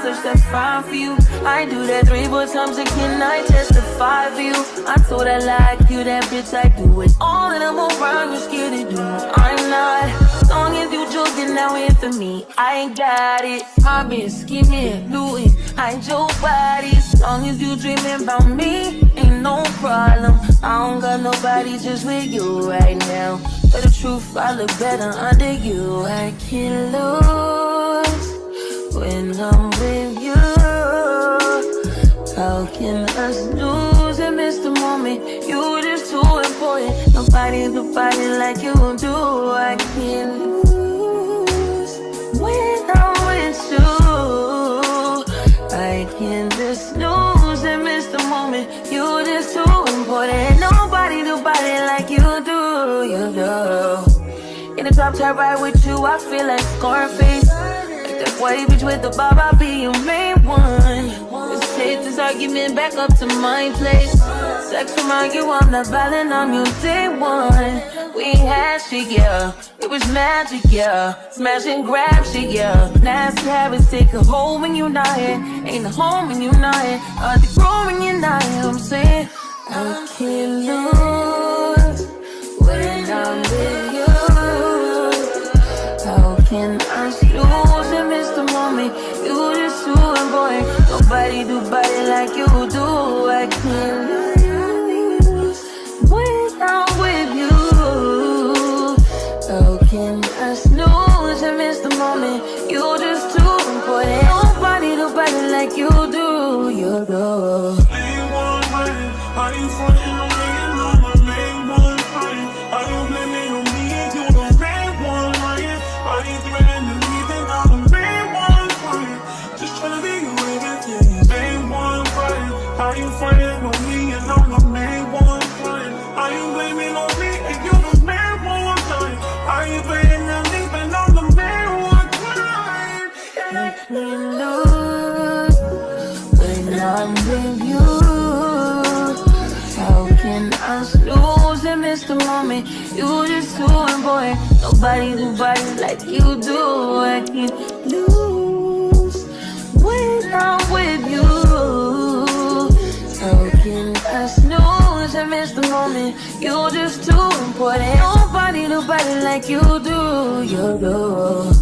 touch, that's fine for you. I do that 3-4 times again, I testify for you. I told I like you, that bitch, I do it all and I'm around, you're scared to do. I'm not, as long as you joking, now in for me, I ain't got it. Mobbing, scheming, looting, hide your body. As long as you dreaming about me, ain't no problem. I don't got nobody just with you right now. For the truth, I look better under you. I can't lose when I'm with you. How can us lose and miss the moment? You just too important. Nobody do body like you do. I can't lose when I'm with you. I can't just lose and miss the moment. You just too important. Nobody do body like you do. You do. In the top tier ride with you, I feel like Scarface. Like that white bitch with the bob, I'll be your main one. Let's take this argument back up to my place. Sex remind you I'm not violent, I'm your day one. We had shit, yeah. It was magic, yeah. Smash and grab shit, yeah. Nasty habits take a hold when you're not here. Ain't a home when you're not here. Are they grown when you're not here? I'm saying I can't lose when I'm with you. How can I lose and miss the moment? You just too important. Nobody do body like you do. I can't lose when I'm with you. How can I snooze and miss the moment? You just too important. Nobody do body like you do. You do. Are you frontin' on me and I'm the main one crying? Are you blaming on me and you the main one lying? Are you threatening me then I'm the main one crying? Just tryna be your everything, main one crying. Are you frontin' on me and I'm the main one crying? Are you blaming on me and you the main one crying? Are you blaming on me and I'm the main one crying? I can't lose when I'm with you. How can I lose and miss the moment? You just too important. Nobody do body like you do. I can't lose when I'm with you. How can I snooze and miss the moment? You just too important. Nobody do body like you do. You do.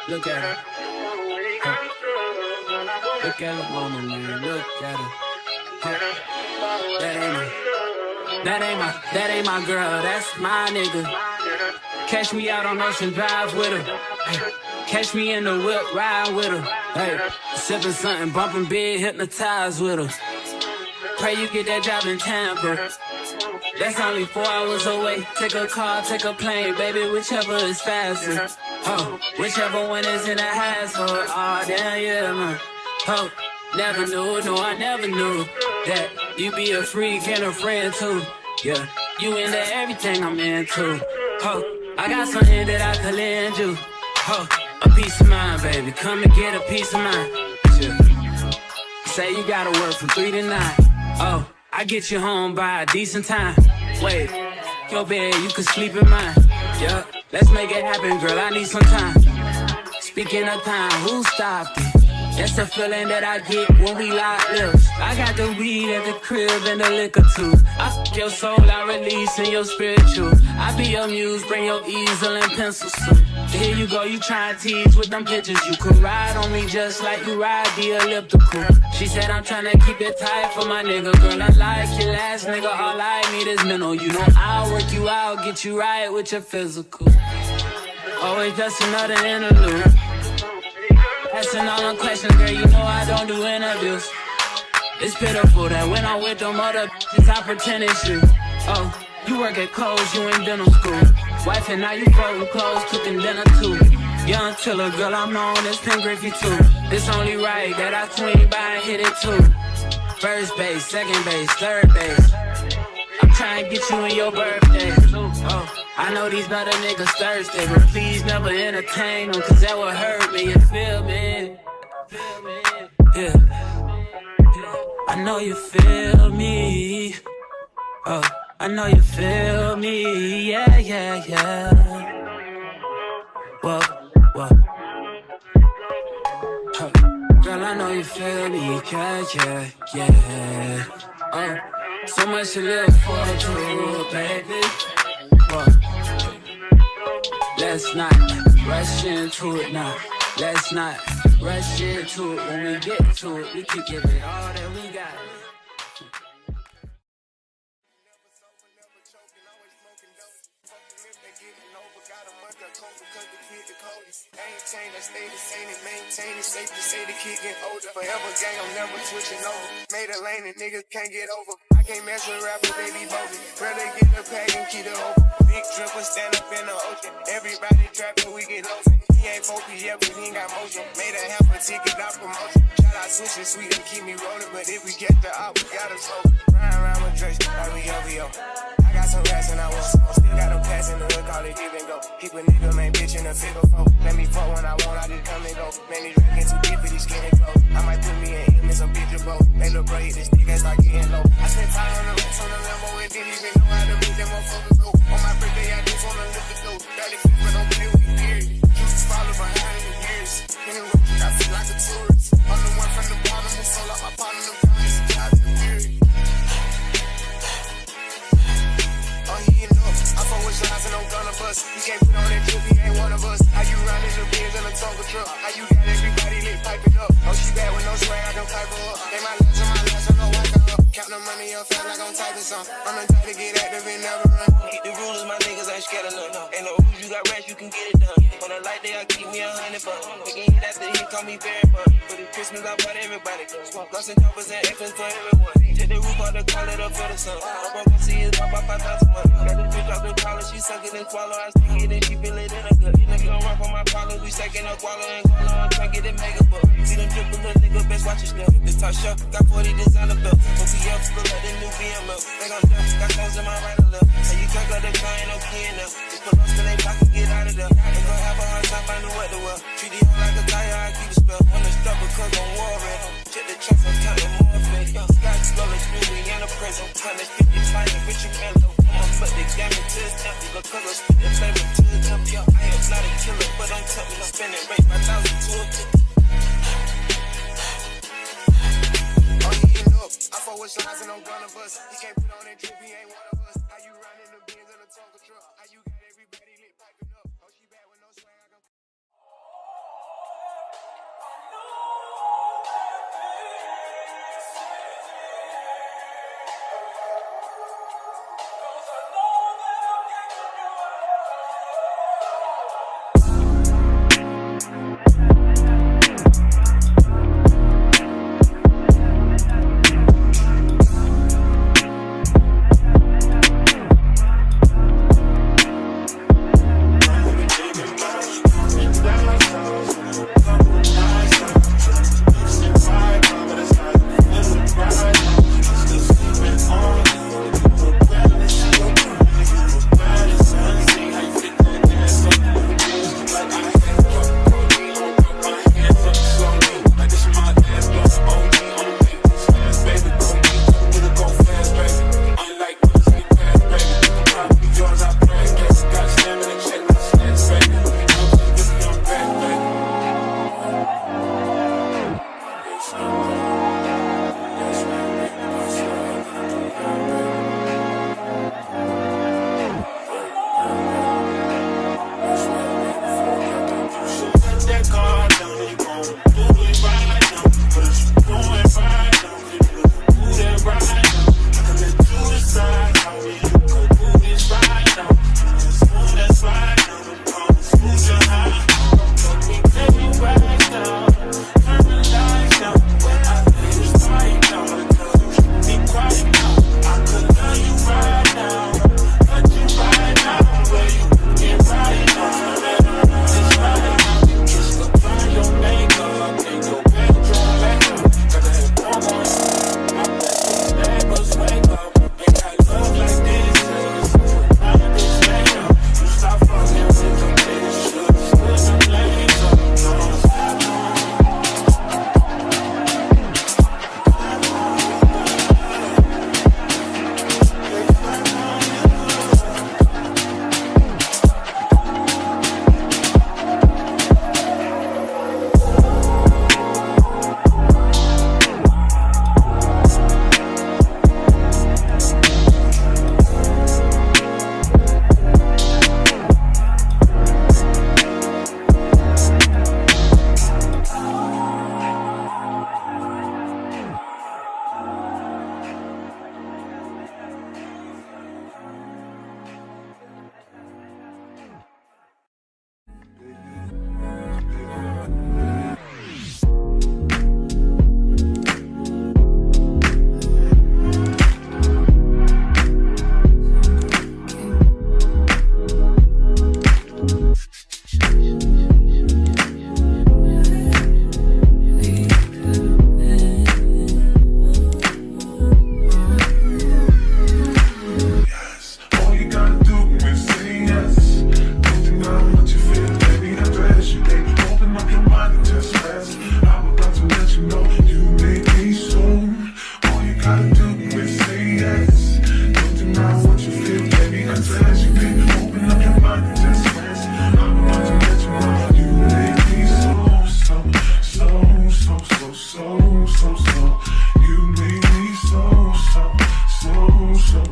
Look at her. Look at her mama, man. Look at her. That ain't my girl. That's my nigga. Catch me out on Ocean Drive with her. Hey. Catch me in the whip, ride with her. Hey. Sipping something, bumping big, hypnotized with her. Pray you get that job in Tampa. That's only 4 hours away. Take a car, take a plane, baby, whichever is faster. Oh, whichever one is in the hassle. Oh, damn, yeah, man. Oh, never knew, no, I never knew that you be a freak and a friend too. Yeah, you into everything I'm into. Oh, I got something that I could lend you. Oh, a piece of mind, baby. Come and get a piece of mind. Yeah. Say you gotta work from 3 to 9. Oh, I get you home by a decent time. Wait, your bed, you can sleep in mine. Yeah, let's make it happen, girl, I need some time. Speaking of time, who stopped it? That's the feeling that I get when we lock lips. I got the weed at the crib and the liquor too. I fuck your soul, I release in your spiritual. I be your muse, bring your easel and pencils too. Here you go, you try and tease with them pictures. You could ride on me just like you ride the elliptical. She said I'm tryna keep it tight for my nigga. Girl, I like your last nigga, all I need is mental. You know I'll work you out, get you right with your physical. Always just another interlude. Asking all them questions, girl, you know I don't do interviews. It's pitiful that when I'm with them other bitches, I pretend it's you. Oh, you work at Kohl's, you in dental school. Wife and now you folding clothes, cooking dinner too. Young tiller, girl, I'm known as Pink Griffey too. It's only right that I swing by and hit it too. First base, second base, third base. I'm trying to get you in your birthday. Oh, I know these other niggas thirsty, but please never entertain them, cause that would hurt me, you feel me? Yeah. I know you feel me. Oh, I know you feel me. Yeah, yeah, yeah. Whoa, whoa. Huh. Girl, I know you feel me. Yeah, yeah, yeah. Oh, so much to live for, true, baby. Whoa. Let's not rush into it now. Let's not rush into it. When we get to it, we can give it all that we got. Maintain, I stay the same and maintain it. Safe to say the kid get older. Forever gang, I'm never switching over. Made a lane and niggas can't get over. I can't mess with rappers, they be bogus. Rather get the pack and keep it open. Big dripper stand up in the ocean. Everybody trapping, we get open. He ain't focused yet, but he ain't got motion. Made a half a ticket, not promotion. Shout out switching sweet and keep me rolling. But if we get the out, we gotta slow. Ride around with Drake, like we OVO. I got some rats and I want some. Still got them pass in the hood, call it give and go. Keep a nigga, man, bitch in a figure four. Let me fuck when I want, I just come and go. Man, these rackets too deep for these skinny clothes. I might put me in some bitch or both. They look bro, hit this stick and start getting low. I spent time on the roots on the Lambo and didn't even know how to move them motherfuckers go. On my birthday, I just wanna lift the dough. Barely fit, but don't play with me, period. You just follow behind in years. In the road, I feel like a tourist. I'm the one from the bottom who sold out my partner, the promise, job to the period. Oh, he ain't up. I fuck with shots and I'm gonna bust. He can't put on that drip, he ain't one of us. How you riding the Benz in a Tonka truck? How you got everybody lit piping up? Oh, she bad with no swag, I don't pipe her up. They my last and my last, I'm no wipe her up. Count the money up fast like I'm typing some. I'm the type to get active and never run. Hit the rulers, my niggas ain't scared of none. Ain't no rules, you got rest, you can get it done. On a light day, I keep me 100 bucks. Making hit after hit, call me very fun. For this Christmas, I bought everybody. Smoke guns and choppers and F's for everyone. Take the roof out the collar up for the sun. I'm gonna see it drop by 5,000 months. Got this bitch off the collar, she suck it and swallow. I stick it and she feel it in her gut. Nigga don't run for my problems, we second up wallow and collar. I'm trying to get it mega buck. See them triple little nigga, best watch your step. This top shelf, got 40 designer belt. OPF, look like the new BM up. They gon' jump, got clothes in my right and left. And you talk like the car ain't no key in there. Just put us in they pocket, get out of there. They gon' have a hard time finding what to wear. Treat the hoe like a tire, I keep the spell. Wanna stop because I'm warring. Check the tracks, I'm counting more fake. Sky scroller, screwy in a prison. Time to spit your fire, bitch, you can't low. But they got me to his temple. Because I spit the flavor to the temple. I am not a killer, but I'm tempting. I'm spending rate 5,000 to a 50. Oh, he ain't up. I fuck with shots and I'm gonna bust. He can't put on that drip, he ain't one of us. How you riding the Benz in a Tonka truck? How you got everybody lit piping up? Oh, she bad with no swag, I gon'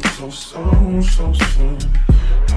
so soon.